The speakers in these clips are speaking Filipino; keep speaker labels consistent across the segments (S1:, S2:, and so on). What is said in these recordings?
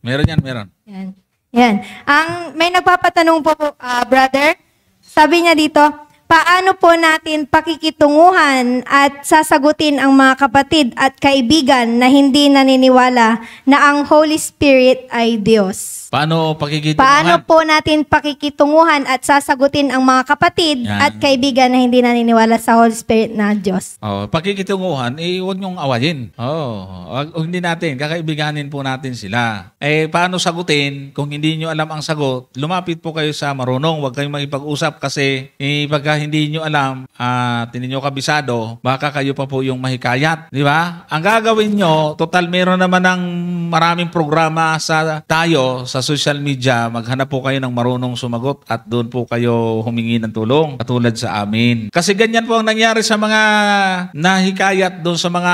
S1: Meron yan, meron.
S2: Yan. Yan. May nagpapatanong po, brother. Sabi niya dito, paano po natin pakikitunguhan at sasagutin ang mga kapatid at kaibigan na hindi naniniwala na ang Holy Spirit ay Diyos?
S1: Paano pakikitunguhan?
S2: Paano po natin pakikitunguhan at sasagutin ang mga kapatid
S1: Yan.
S2: at kaibigan na hindi naniniwala sa Holy Spirit na Diyos?
S1: Pakikitunguhan, huwag niyong awayin. Hindi natin, kakaibiganin po natin sila. Paano sagutin? Kung hindi niyo alam ang sagot, lumapit po kayo sa marunong. Huwag kayong makipag-usap kasi pagka hindi niyo alam at hindi niyo kabisado, baka kayo pa po yung mahikayat. Di ba? Ang gagawin niyo, total meron naman ng maraming programa sa social media, maghanap po kayo ng marunong sumagot at doon po kayo humingi ng tulong, katulad sa amin. Kasi ganyan po ang nangyari sa mga nahikayat doon sa mga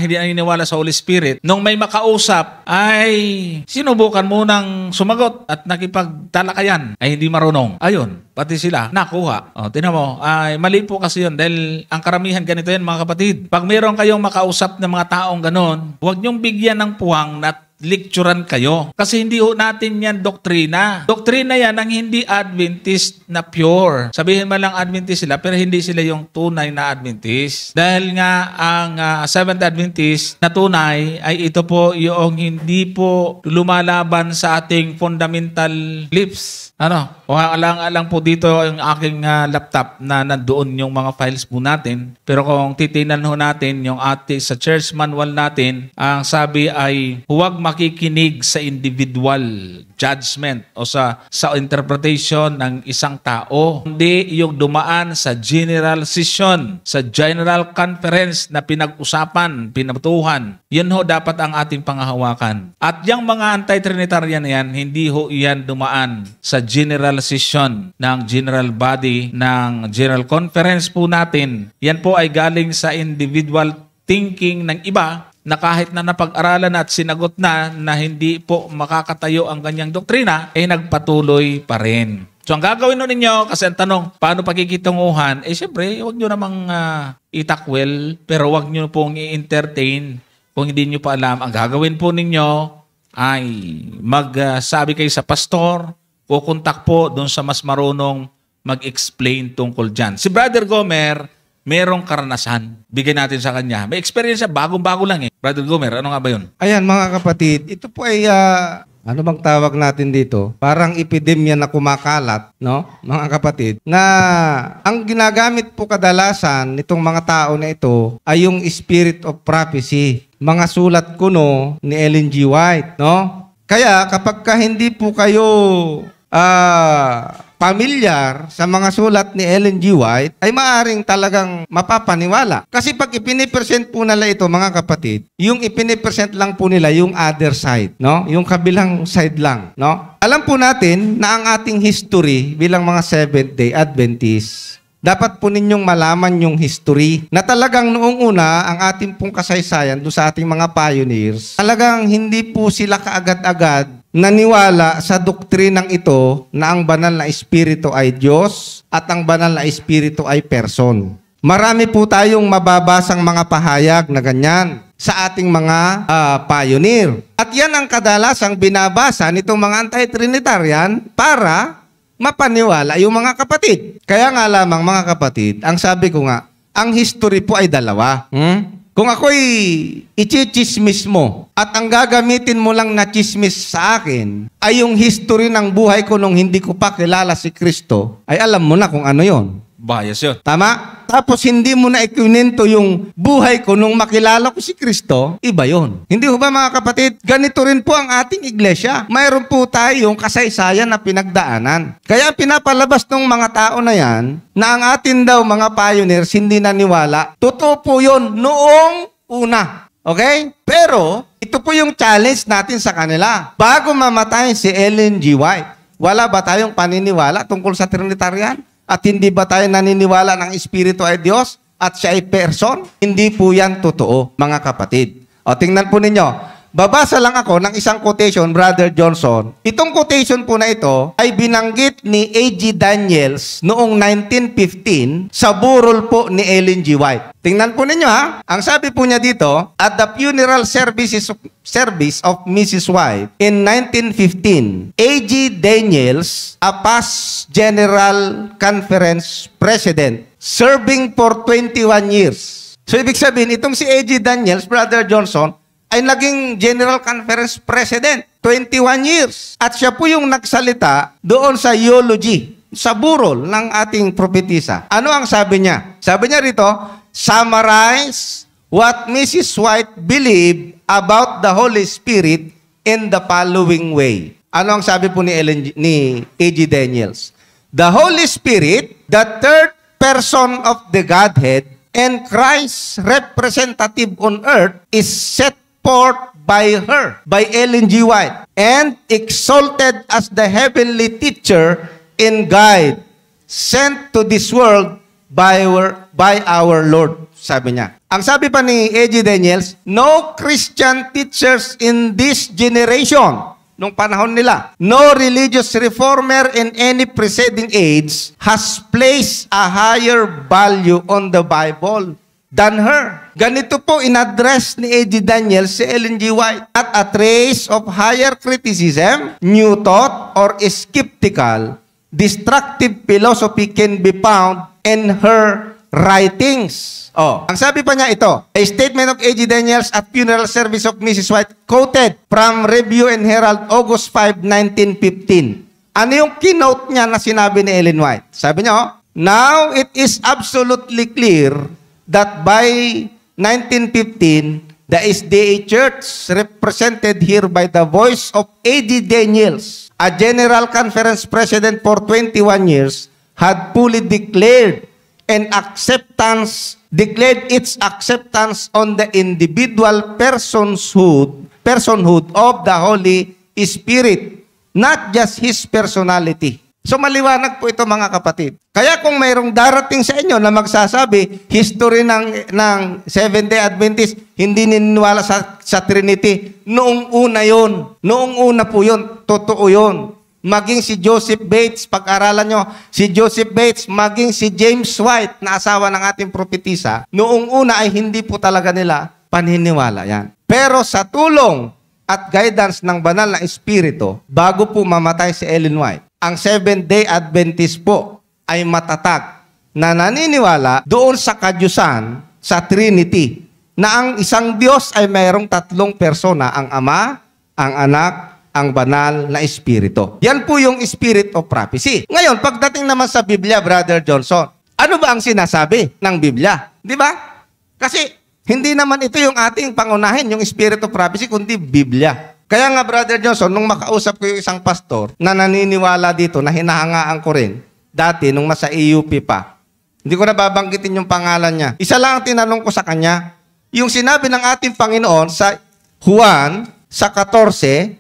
S1: hindi naniniwala sa Holy Spirit. Nung may makausap, ay sinubukan mo ng sumagot at nakipagtalakayan, ay hindi marunong. Ayun, pati sila nakuha. Tingnan mo, ay mali po kasi yun dahil ang karamihan ganito yan mga kapatid. Pag meron kayong makausap ng mga taong ganon, huwag niyong bigyan ng puwang na lecturean kayo. Kasi hindi ho natin yan doktrina. Doktrina yan ang hindi Adventist na pure. Sabihin man lang Adventist sila, pero hindi sila yung tunay na Adventist. Dahil nga ang Seventh Adventist na tunay ay ito po yung hindi po lumalaban sa ating fundamental beliefs. Alang po dito yung aking laptop na nandoon yung mga files po natin. Pero kung titingnan ho natin yung sa church manual natin, ang sabi ay huwag makikinig sa individual judgment o sa interpretation ng isang tao. Hindi yung dumaan sa general session, sa general conference na pinag-usapan, pinatuhan. Yun ho dapat ang ating pangahawakan. At yung mga anti-Trinitarian yan, hindi ho yan dumaan sa general session ng general body, ng general conference po natin. Yan po ay galing sa individual thinking ng iba na kahit na napag-aralan at sinagot na hindi po makakatayo ang ganyang doktrina, ay nagpatuloy pa rin. So ang gagawin nun ninyo, kasi ang tanong, paano pakikitunguhan? Siyempre, huwag nyo namang itakwel, pero huwag nyo pong i-entertain kung hindi nyo pa alam. Ang gagawin po ninyo ay magsabi kayo sa pastor, kukontak po doon sa mas marunong mag-explain tungkol dyan. Si Brother Gomer, merong karanasan. Bigyan natin sa kanya. May experience siya, bagong-bago lang eh. Brother Gomer, ano nga ba yun?
S3: Ayan mga kapatid, ito po ay, ano bang tawag natin dito? Parang epidemya na kumakalat, no? Mga kapatid, na ang ginagamit po kadalasan nitong mga tao na ito ay yung spirit of prophecy. Mga sulat kuno ni Ellen G. White, no? Kaya kapag hindi po kayo pamilyar sa mga sulat ni Ellen G. White, ay maaring talagang mapapaniwala. Kasi pag ipinipresent po nila ito, mga kapatid, yung ipinipresent lang po nila yung other side, no? Yung kabilang side lang, no? Alam po natin na ang ating history bilang mga Seventh-day Adventists, dapat po ninyong malaman yung history na talagang noong una, ang ating pong kasaysayan doon sa ating mga pioneers, talagang hindi po sila kaagad-agad naniwala sa doktrinang ito na ang banal na espiritu ay Diyos at ang banal na espiritu ay person. Marami po tayong mababasang mga pahayag na ganyan sa ating mga pioneer. At yan ang kadalasang binabasa nitong mga anti-Trinitarian para mapaniwala yung mga kapatid. Kaya nga lamang mga kapatid, ang sabi ko nga, ang history po ay dalawa. Kung ako'y ichichismis mo at ang gagamitin mo lang na chismis sa akin ay yung history ng buhay ko nung hindi ko pa kilala si Kristo, ay alam mo na kung ano yon.
S1: Bias yun.
S3: Tama? Tapos hindi mo na ikwento yung buhay ko nung makilala ko si Kristo, iba yon. Hindi ho ba mga kapatid? Ganito rin po ang ating iglesia. Mayroon po tayong kasaysayan na pinagdaanan. Kaya pinapalabas ng mga tao na yan na ang atin daw mga pioneers hindi naniwala. Totoo po yun noong una. Okay? Pero ito po yung challenge natin sa kanila. Bago mamatay si Ellen G. White, wala ba tayong paniniwala tungkol sa Trinitarian? At hindi ba tayo naniniwala ng Espiritu ay Diyos at siya ay person? Hindi po yan totoo, mga kapatid. O tingnan po ninyo, Babasa lang ako ng isang quotation, Brother Johnson. Itong quotation po na ito ay binanggit ni A.G. Daniels noong 1915 sa burol po ni Ellen G. White. Tingnan po ninyo ha. Ang sabi po niya dito, at the funeral service of Mrs. White in 1915, A.G. Daniels, a past General Conference President, serving for 21 years. So, ibig sabihin, itong si A.G. Daniels, Brother Johnson, ay naging General Conference President, 21 years. At siya po yung nagsalita doon sa eulogy, sa burol ng ating propetisa. Ano ang sabi niya? Sabi niya rito, summarize what Mrs. White believed about the Holy Spirit in the following way. Ano ang sabi po ni A.G. Daniels? The Holy Spirit, the third person of the Godhead, and Christ's representative on earth is set forth by her, by Ellen G. White, and exalted as the heavenly teacher and guide sent to this world by our Lord, sabi niya. Ang sabi pa ni A.G. Daniels, no Christian teachers in this generation, nung panahon nila, no religious reformer in any preceding age has placed a higher value on the Bible than her. Ganito po in-address ni A.G. Daniels si Ellen G. White. Not a trace of higher criticism, new thought, or skeptical, destructive philosophy can be found in her writings. Ang sabi pa niya ito, a statement of A.G. Daniels at funeral service of Mrs. White quoted from Review and Herald, August 5, 1915. Ano yung keynote niya na sinabi ni Ellen White? Sabi niya, now it is absolutely clear that by 1915, the SDA Church, represented here by the voice of A.G. Daniels, a General Conference President for 21 years, had fully declared its acceptance on the individual personhood of the Holy Spirit, not just His personality. So maliwanag po ito mga kapatid. Kaya kung mayroong darating sa inyo na magsasabi, history ng Seventh-day Adventist, hindi niniwala sa Trinity, noong una yon. Noong una po yun. Totoo yun. Maging si Joseph Bates, pag-aralan nyo, si Joseph Bates, maging si James White, na asawa ng ating propetisa, noong una ay hindi po talaga nila paniniwala yan. Pero sa tulong at guidance ng banal na Espiritu, bago po mamatay si Ellen White, ang Seventh-day Adventist po ay matatag na naniniwala doon sa kadyusan, sa Trinity, na ang isang Diyos ay mayroong tatlong persona, ang Ama, ang Anak, ang banal na Espiritu. Yan po yung Spirit of Prophecy. Ngayon, pagdating naman sa Biblia, Brother Johnson, ano ba ang sinasabi ng Biblia? Di ba? Kasi hindi naman ito yung ating pangunahin, yung Spirit of Prophecy, kundi Biblia. Kaya nga, Brother Johnson, nung makausap ko yung isang pastor na naniniwala dito, na hinahangaan ko rin, dati, nung nasa EUP pa, hindi ko na babanggitin yung pangalan niya. Isa lang ang tinanong ko sa kanya, yung sinabi ng ating Panginoon sa Juan, sa 14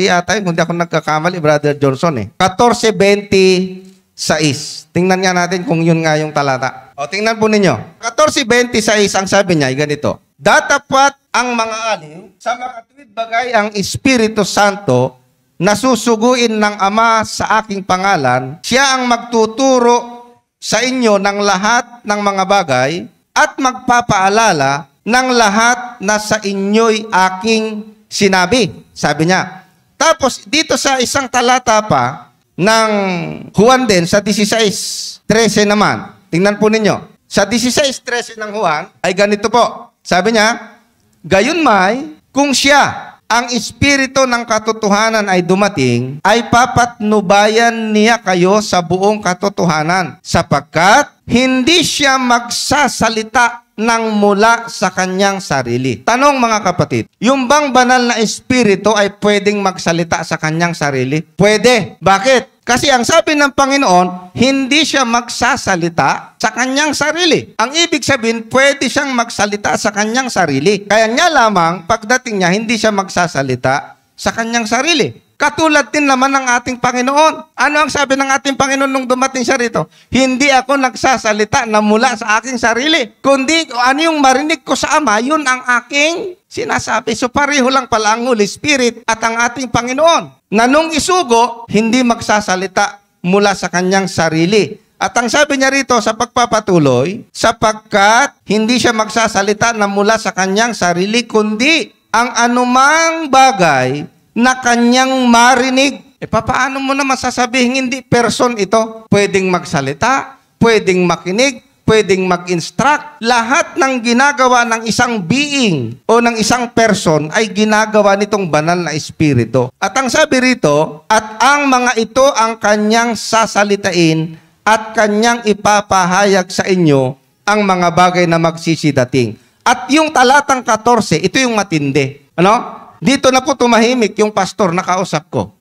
S3: ata, hindi ako nagkakamali, Brother Johnson 14:26. Tingnan nga natin kung yun nga yung talata. Tingnan po ninyo. 14:26 ang sabi niya, ay ganito. Datapwat ang mga aliw, sa makatuwid bagay ang Espiritu Santo, na susuguin ng Ama sa aking pangalan, siya ang magtuturo sa inyo ng lahat ng mga bagay at magpapaalala ng lahat na sa inyo'y aking sinabi. Sabi niya. Tapos, dito sa isang talata pa ng Juan din, sa 16:13 naman. Tingnan po ninyo. Sa 16:13 ng Juan, ay ganito po. Sabi niya, gayunmay, kung siya, ang Espiritu ng katotohanan ay dumating, ay papatnubayan niya kayo sa buong katotohanan, sapagkat hindi siya magsasalita ng mula sa kanyang sarili. Tanong mga kapatid, yung bang banal na Espiritu ay pwedeng magsalita sa kanyang sarili? Pwede. Bakit? Kasi ang sabi ng Panginoon, hindi siya magsasalita sa kanyang sarili. Ang ibig sabihin, pwede siyang magsalita sa kanyang sarili. Kaya niya lamang, pagdating niya, hindi siya magsasalita sa kanyang sarili. Katulad din naman ng ating Panginoon. Ano ang sabi ng ating Panginoon nung dumating siya rito? Hindi ako nagsasalita na mula sa aking sarili, kundi ano yung marinig ko sa Ama, yun ang aking sinasabi. So pareho lang pala ang Holy Spirit at ang ating Panginoon. Na nung isugo, hindi magsasalita mula sa kanyang sarili. At ang sabi niya rito sa pagpapatuloy, sapagkat hindi siya magsasalita na mula sa kanyang sarili, kundi ang anumang bagay na kanyang marinig. Paano mo naman sasabihin hindi person ito? Pwedeng magsalita, pwedeng makinig, pwedeng mag-instruct. Lahat ng ginagawa ng isang being o ng isang person ay ginagawa nitong banal na espiritu. At ang sabi rito, at ang mga ito ang kanyang sasalitain at kanyang ipapahayag sa inyo ang mga bagay na magsisidating. At yung talatang 14, ito yung matindi. Ano? Dito na po tumahimik yung pastor na kausap ko.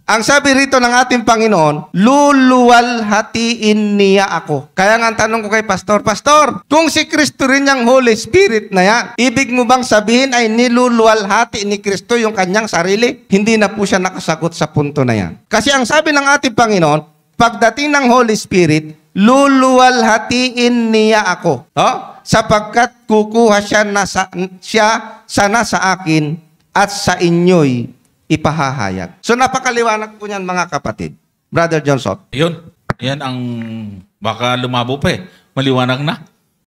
S3: Ang sabi rito ng ating Panginoon, luluwalhatiin niya ako. Kaya nga ang tanong ko kay pastor, Pastor, kung si Kristo rin yung Holy Spirit na yan, ibig mo bang sabihin ay niluluwalhati ni Kristo yung kanyang sarili? Hindi na po siya nakasagot sa punto na yan. Kasi ang sabi ng ating Panginoon, pagdating ng Holy Spirit, luluwalhatiin niya ako. Sapagkat kukuha siya sana sa akin at sa inyo'y ipahahayag. So napakaliwanag po niyan mga kapatid. Brother Johnson.
S1: Yun. Yan ang baka lumabo pa eh. Maliwanag na.